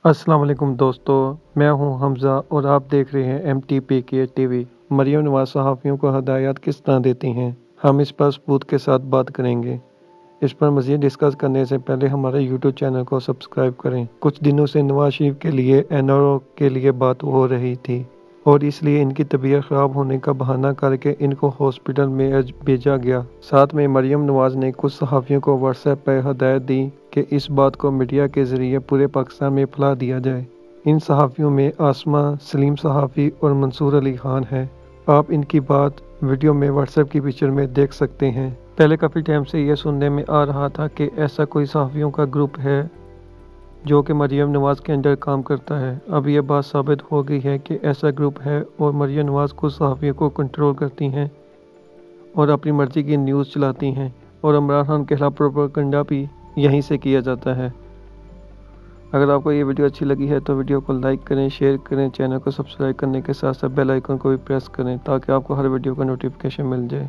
अस्सलाम वालेकुम दोस्तों, मैं हूं हमज़ा और आप देख रहे हैं MTPK टीवी। मरियम नवाज़ सहाफ़ियों को हदायत किस तरह देती हैं, हम इस पर सबूत के साथ बात करेंगे। इस पर मज़ीद डिस्कस करने से पहले हमारे यूट्यूब चैनल को सब्सक्राइब करें। कुछ दिनों से नवाज शरीफ के लिए NRO के लिए बात हो रही थी और इसलिए इनकी तबीयत ख़राब होने का बहाना करके इनको हॉस्पिटल में भेजा गया। साथ में मरियम नवाज़ ने कुछ सहाफ़ियों को व्हाट्सएप पर हदायत दी कि इस बात को मीडिया के ज़रिए पूरे पाकिस्तान में फैला दिया जाए। इन सहाफ़ियों में आसमा, सलीम सहाफ़ी और मंसूर अली खान हैं। आप इनकी बात वीडियो में व्हाट्सएप की पिक्चर में देख सकते हैं। पहले काफ़ी टाइम से ये सुनने में आ रहा था कि ऐसा कोई सहाफ़ियों का ग्रुप है जो कि मरियम नवाज़ के अंडर काम करता है। अब यह बात साबित हो गई है कि ऐसा ग्रुप है और मरियम नवाज़ कुछ सहाफ़ियों को कंट्रोल करती हैं और अपनी मर्ज़ी की न्यूज़ चलाती हैं और इमरान खान के खिलाफ प्रोपेगेंडा भी यहीं से किया जाता है। अगर आपको ये वीडियो अच्छी लगी है तो वीडियो को लाइक करें, शेयर करें, चैनल को सब्सक्राइब करने के साथ साथ बेल आइकन को भी प्रेस करें ताकि आपको हर वीडियो का नोटिफिकेशन मिल जाए।